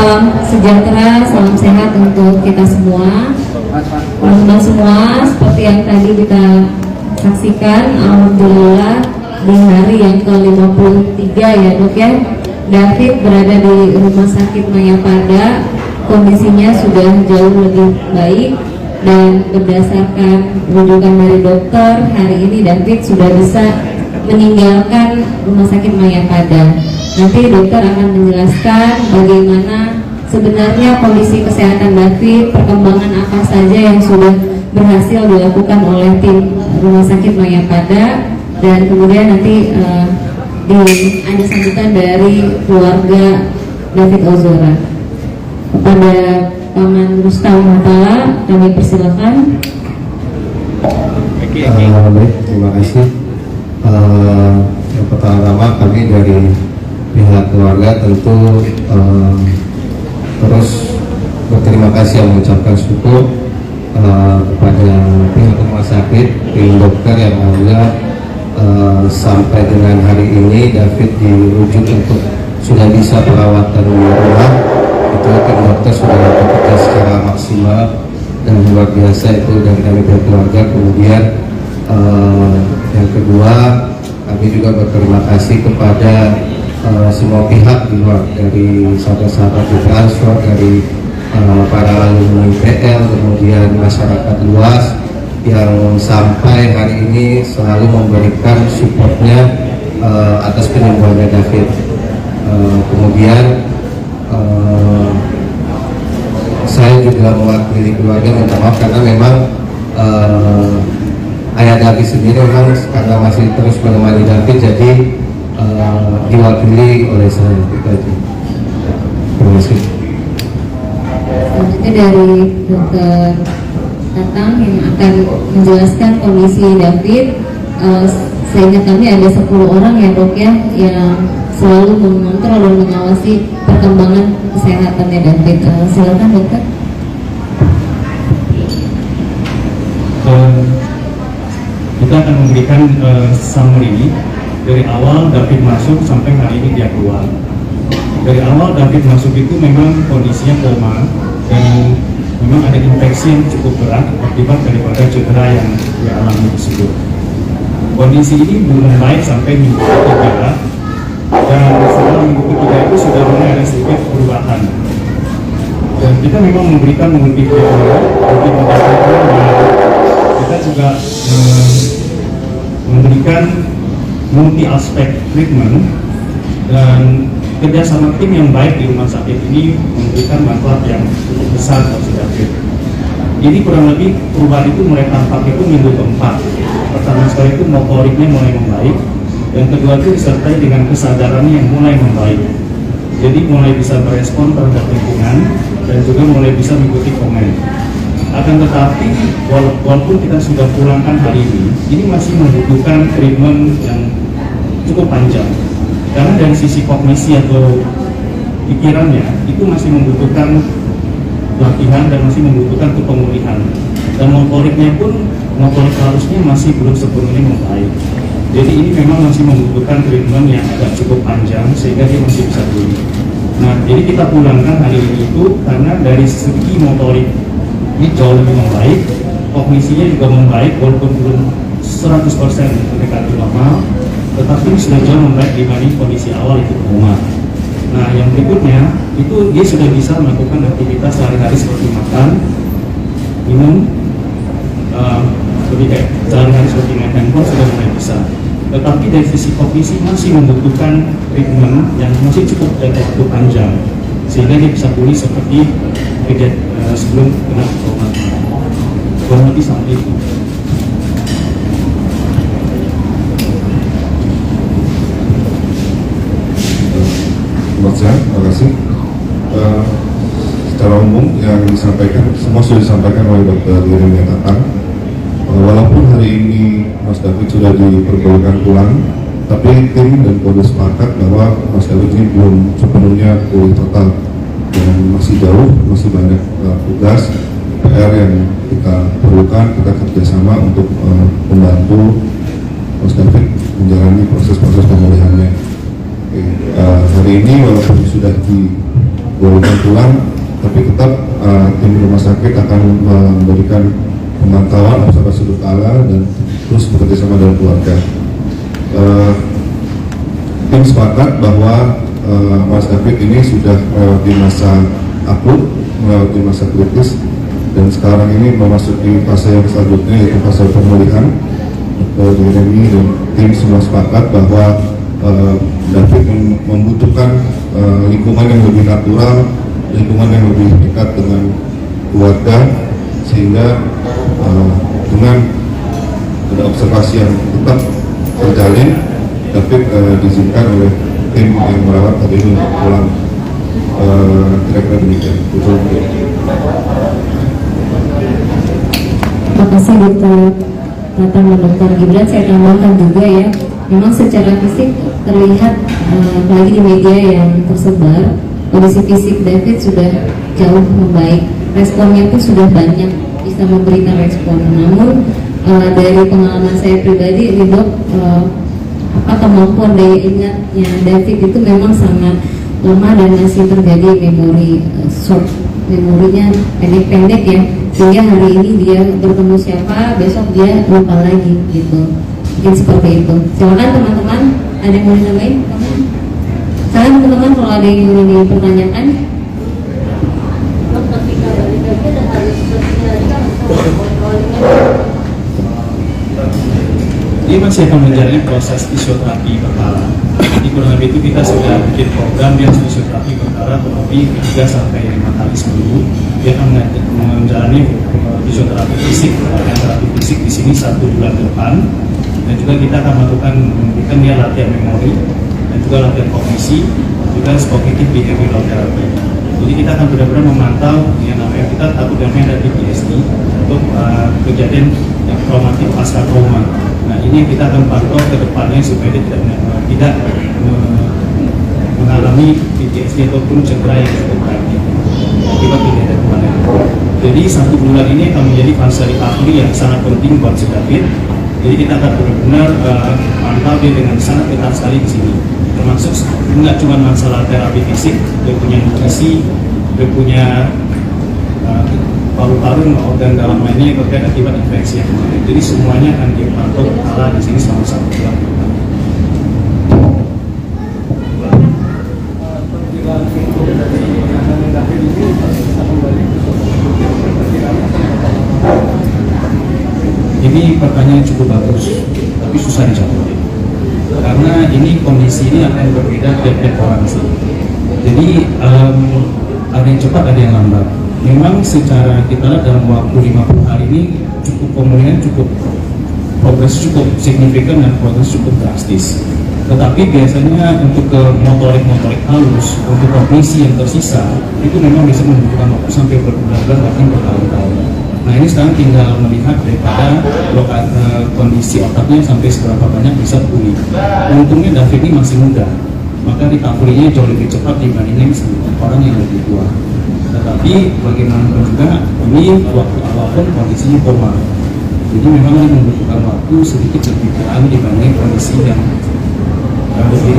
Salam sejahtera, salam sehat untuk kita semua. Teman-teman semua, seperti yang tadi kita saksikan, alhamdulillah di hari yang ke-53 ya dok ya, David berada di Rumah Sakit Mayapada. Kondisinya sudah jauh lebih baik dan berdasarkan rujukan dari dokter, hari ini David sudah bisa meninggalkan Rumah Sakit Mayapada. Nanti dokter akan menjelaskan bagaimana sebenarnya kondisi kesehatan David, perkembangan apa saja yang sudah berhasil dilakukan oleh tim Rumah Sakit Mayapada, dan kemudian nanti ada sambutan dari keluarga David Ozora. Kepada Paman Rustam Hatala kami persilakan. Baik, terima kasih. Yang pertama kami dari pihak keluarga tentu terus berterima kasih dan mengucapkan syukur kepada pihak rumah sakit, tim dokter yang alhamdulillah sampai dengan hari ini David dirujuk untuk sudah bisa perawatan di rumah. Itu tim dokter sudah bekerja secara maksimal dan luar biasa itu dari kami pihak keluarga. Kemudian yang kedua, kami juga berterima kasih kepada semua pihak di luar, dari sahabat-sahabat di transfer, dari para alumni PL, kemudian masyarakat luas yang sampai hari ini selalu memberikan supportnya atas penyembuhannya David. Kemudian saya juga mewakili keluarga minta maaf karena memang ayah David sendiri memang karena masih terus menemani David, jadi diwakili oleh saya. Itu aja. Terima kasih. Selanjutnya dari Dokter Tatang yang akan menjelaskan kondisi David. Seingat kami ada 10 orang ya dok ya, yang selalu mengontrol dan mengawasi perkembangan kesehatannya David. Silakan dokter. Kita akan memberikan summary dari awal David masuk sampai hari ini dia keluar. Dari awal David masuk itu memang kondisinya koma dan memang ada infeksi yang cukup berat akibat daripada cedera yang dialami tersebut. Kondisi ini belum baik sampai minggu ketiga, dan setelah minggu ketiga itu sudah mulai ada sedikit perubahan. Dan kita memang memberikan multi kita juga memberikan multi aspek treatment, dan kerjasama tim yang baik di rumah sakit ini memberikan manfaat yang cukup besar bagi David. Jadi kurang lebih perubahan itu mulai tampak itu minggu keempat. Pertama sekali itu motoriknya mulai membaik, dan kedua itu disertai dengan kesadarannya yang mulai membaik. Jadi mulai bisa berespon terhadap lingkungan dan juga mulai bisa mengikuti komen. Akan tetapi walaupun kita sudah pulangkan hari ini masih membutuhkan treatment yang cukup panjang. Karena dari sisi kognisi atau pikirannya itu masih membutuhkan latihan dan masih membutuhkan pemulihan. Dan motoriknya pun, motorik halusnya masih belum sepenuhnya membaik. Jadi ini memang masih membutuhkan treatment yang agak cukup panjang sehingga dia masih bisa pulih. Nah, jadi kita pulangkan hari ini itu karena dari segi motorik ini jauh lebih membaik, kognisinya juga membaik walaupun belum 100% mendekati normal, tetapi sudah jauh membaik dibanding kondisi awal itu koma. Nah, yang berikutnya itu dia sudah bisa melakukan aktivitas sehari-hari seperti makan, minum, lebih kayak sehari-hari seperti main handphone sudah mulai bisa. Tetapi dari sisi kognisi masih membutuhkan treatment yang masih cukup jangka waktu panjang sehingga dia bisa pulih seperti sebelum kena koma. Kurang lebih sampai itu. Terima kasih. Secara umum yang disampaikan semua sudah disampaikan oleh Dr. Irina Tatang. Walaupun hari ini Mas David sudah diperbolehkan pulang, tapi tim dan polda sepakat bahwa Mas David ini belum sepenuhnya pulih total dan masih jauh, masih banyak tugas PR yang kita perlukan. Kita kerjasama untuk membantu Mas David menjalani proses-proses pemulihannya. Hari ini walaupun sudah diperbolehkan pulang, tapi tetap tim rumah sakit akan memberikan pemantauan observasi berkala dan terus bekerja sama dengan keluarga. Tim sepakat bahwa Mas David ini sudah melewati masa akut, melewati masa kritis, dan sekarang ini memasuki fase yang selanjutnya, yaitu fase pemulihan. Jeremy dan tim semua sepakat bahwa David membutuhkan lingkungan yang lebih natural, lingkungan yang lebih dekat dengan keluarga, sehingga dengan ada observasi yang tetap terjalin, David diizinkan oleh tim yang merawat tadi ini untuk pulang. Kira-kira demikian. Terima kasih Dr. Tatang dan Dr. Gibran. Saya tambahkan juga ya, memang secara fisik terlihat apalagi di media yang tersebar, kondisi fisik David sudah jauh membaik, responnya pun sudah banyak bisa memberikan respon. Namun dari pengalaman saya pribadi, Dok, kemampuan daya ingatnya David itu memang sangat lemah dan masih terjadi memori short, memorinya pendek-pendek ya, sehingga hari ini dia bertemu siapa, besok dia lupa lagi gitu. Mungkin seperti itu. Silakan teman-teman, ada yang mau ditambahin? Silakan teman-teman kalau ada yang ingin dipertanyakan. Dia masih akan menjalani proses fisioterapi berkala. Di kurang lebih itu kita sudah bikin program yang fisioterapi berkala kurang lebih 3 sampai 5 kali seminggu. Dia akan menjalani fisioterapi fisik dan terapi fisik di sini 1 bulan ke depan. Dan juga kita akan memberikan dia latihan memori dan juga latihan kognisi, juga cognitive behavioral therapy. Jadi kita akan benar-benar memantau yang namanya, kita takut namanya ada PTSD untuk kejadian yang traumatik pasca trauma. Nah ini yang kita akan pantau ke depannya supaya dia tidak mengalami PTSD ataupun cedera yang cukup berat akibat kejadian kemarin. Jadi 1 bulan ini akan menjadi fase recovery yang sangat penting buat si David. Jadi kita akan benar-benar pantau dia dengan sangat ketat sekali di sini. Termasuk nggak cuma masalah terapi fisik, dia punya nutrisi, dia punya paru-paru organ dalam lainnya yang terkait akibat infeksi yang kemarin. Jadi semuanya akan dipantau berkala di sini selama 1 bulan. Ini pertanyaan cukup bagus, tapi susah dijawab. Karena ini kondisi ini akan berbeda tiap orang sih. Jadi ada yang cepat, ada yang lambat. Memang secara kita lihat dalam waktu 50 hari ini cukup pemulihan progres cukup signifikan dan progres cukup drastis. Tetapi biasanya untuk ke motorik halus, untuk kognisi yang tersisa itu memang bisa membutuhkan waktu sampai berbulan-bulan bahkan bertahun-tahun. Nah ini sekarang tinggal melihat daripada kondisi otaknya sampai seberapa banyak bisa pulih. Untungnya David ini masih muda, maka recovery-nya jauh lebih cepat dibandingkan orang yang lebih tua. Tetapi bagaimanapun juga ini waktu apapun kondisinya koma. Jadi memang ini membutuhkan waktu sedikit lebih kurang dibanding kondisi yang lebih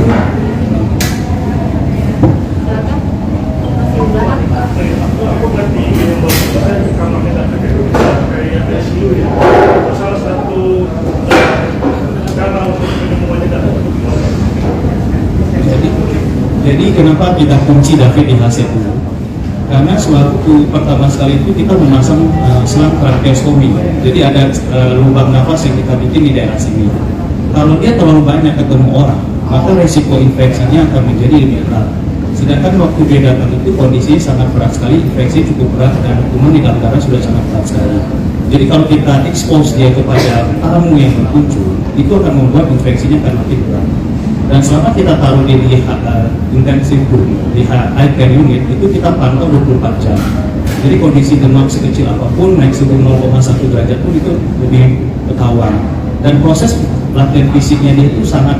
Jadi kenapa kita kunci David di HC2? Karena sewaktu pertama sekali itu kita memasang selang tracheostomi. Jadi ada lubang nafas yang kita bikin di daerah sini. Kalau dia terlalu banyak ketemu orang, maka resiko infeksinya akan menjadi lebih berat. Sedangkan waktu dia datang itu kondisinya sangat berat sekali, infeksi cukup berat dan kuman di dalam darah sudah sangat berat sekali. Jadi kalau kita expose dia kepada tamu yang berkunjung, itu akan membuat infeksinya akan makin berat. Dan selama kita taruh dia di intensive room, di high care unit, itu kita pantau 24 jam. Jadi kondisi demam sekecil apapun, naik suhu 0,1 derajat pun itu lebih ketahuan. Dan proses latihan fisiknya dia itu sangat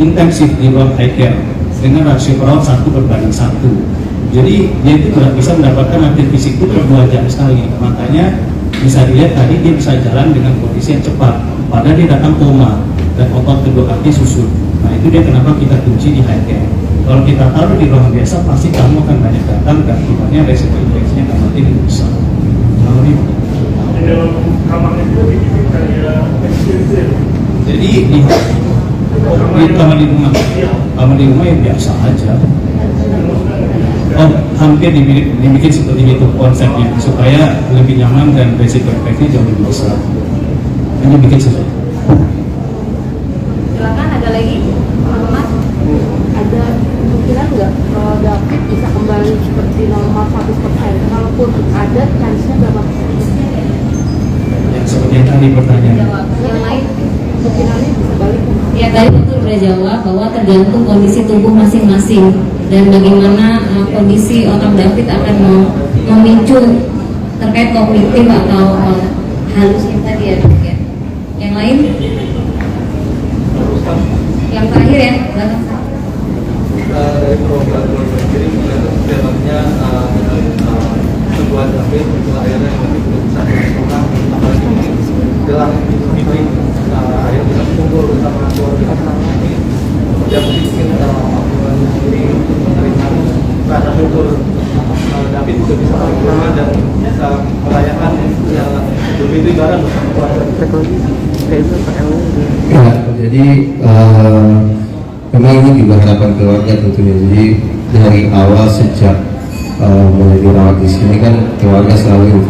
intensif di ruang high care dengan rasio perawat 1:1. Jadi dia itu bisa mendapatkan latihan fisik itu per 2 jam sekali. Makanya bisa dilihat tadi dia bisa jalan dengan kondisi yang cepat, padahal dia datang koma dan otot kedua kaki susut. Nah itu dia kenapa kita kunci di high care. Kalau kita taruh di ruang biasa, pasti kamu akan banyak datang dan akibatnya resiko infeksinya akan makin besar. Jadi Di dalam kamar itu dibikin kayak eksklusif. Jadi di kamar di rumah yang biasa aja. Oh, hampir dibikin seperti itu konsepnya supaya lebih nyaman dan resiko infeksi jauh lebih besar. Hanya bikin sesuatu. Silakan, ada lagi teman-teman. Ada kemungkinan nggak kalau David bisa kembali seperti normal 100%? Kalaupun ada, chance-nya berapa persen? Ya, seperti yang tadi pertanyaan. Yang lain? Kemungkinannya bisa balik? Ya, tadi betul sudah jawab bahwa tergantung kondisi tubuh masing-masing dan bagaimana kondisi otak David akan memicu terkait kognitif atau halusnya tadi ya, Dok, ya. Yang lain? Yang terakhir ya, belakang. Dari program jadi dalamnya sebuah David itu akhirnya lebih besar orang apalagi mungkin dalam meeting akhirnya bisa kumpul bersama keluarga ini yang mungkin sendiri menerima rasa syukur David juga bisa berkurang dan bisa merayakan begitu bareng bersama keluarga. Ya, jadi memang ini juga harapan keluarga tentunya. Jadi dari awal sejak mulai dirawat di sini kan keluarga selalu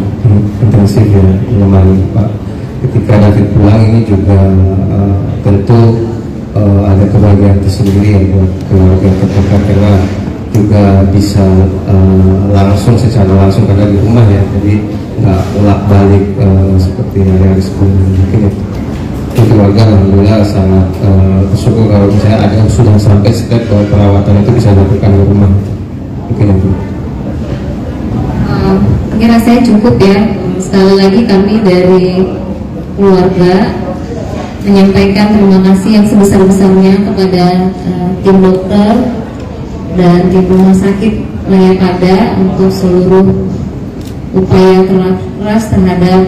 intensif ya menemani Pak. Ketika David pulang ini juga tentu ada kebahagiaan tersendiri ya buat keluarga terdekat karena juga bisa langsung secara langsung karena di rumah ya, jadi nggak bolak balik seperti hari-hari sebelumnya. Mungkin itu keluarga alhamdulillah sangat bersyukur kalau misalnya ada yang sudah sampai step bahwa perawatan itu bisa dilakukan di rumah. Mungkin itu. Kira saya cukup ya. Sekali lagi kami dari keluarga menyampaikan terima kasih yang sebesar-besarnya kepada tim dokter dan tim rumah sakit Mayapada untuk seluruh upaya keras terhadap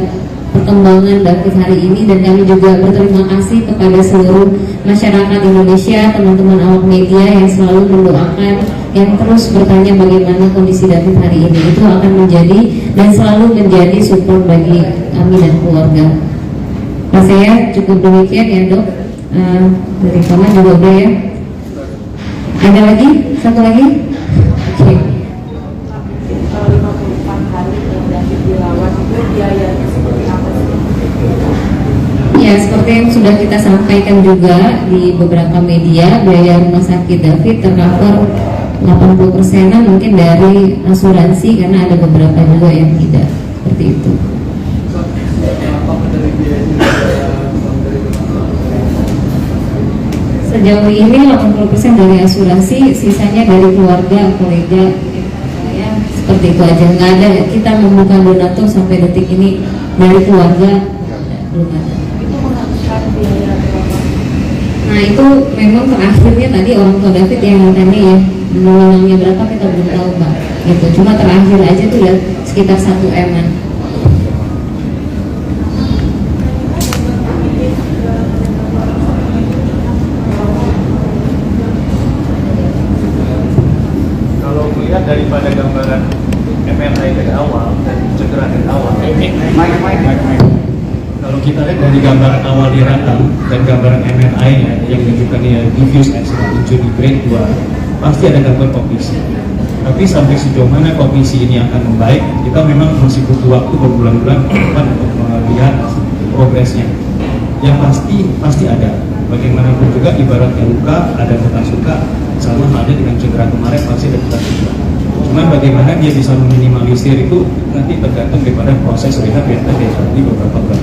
perkembangan David hari ini, dan kami juga berterima kasih kepada seluruh masyarakat Indonesia, teman-teman awak media yang selalu mendoakan, yang terus bertanya bagaimana kondisi David hari ini. Itu akan menjadi dan selalu menjadi support bagi kami dan keluarga. Nah, saya cukup demikian ya, Dok. Dari kamu juga udah ya. Ada lagi? Satu lagi? Oke. 54 hari yang David dirawat itu biayanya seperti apa sih? Ya, seperti yang sudah kita sampaikan juga di beberapa media, biaya rumah sakit David tercover 80%-an mungkin dari asuransi, karena ada beberapa juga yang tidak seperti itu. Sejauh ini 80% dari asuransi, sisanya dari keluarga, kolega, ya, seperti itu aja. Nggak ada kita membuka donatur sampai detik ini dari keluarga, belum ada. Itu menghabiskan biaya berapa? Nah, itu memang terakhirnya tadi orang tua David yang tanya ya, nominalnya berapa kita belum tahu Mbak. Gitu. Cuma terakhir aja tuh udah sekitar 1 M-an. Kalau melihat daripada gambaran MRI dari awal dan cedera dari awal, Kalau kita lihat dari gambaran awal di rakam dan gambaran MRI-nya yang menunjukkan dia diffuse axonal injury grade 2, pasti ada gangguan kognisi. Tapi sampai sejauh mana kognisi ini akan membaik, kita memang masih butuh waktu berbulan-bulan ke depan untuk melihat progresnya. Yang pasti ada. Bagaimanapun juga ibaratnya luka, ada bekas luka, sama halnya dengan cedera kemarin pasti ada bekas luka. Cuman bagaimana dia bisa meminimalisir itu nanti tergantung daripada proses rehab yang tadi di beberapa bulan.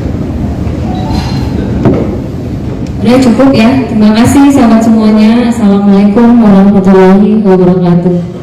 Udah cukup ya. Terima kasih sahabat semuanya. Assalamualaikum warahmatullahi wabarakatuh.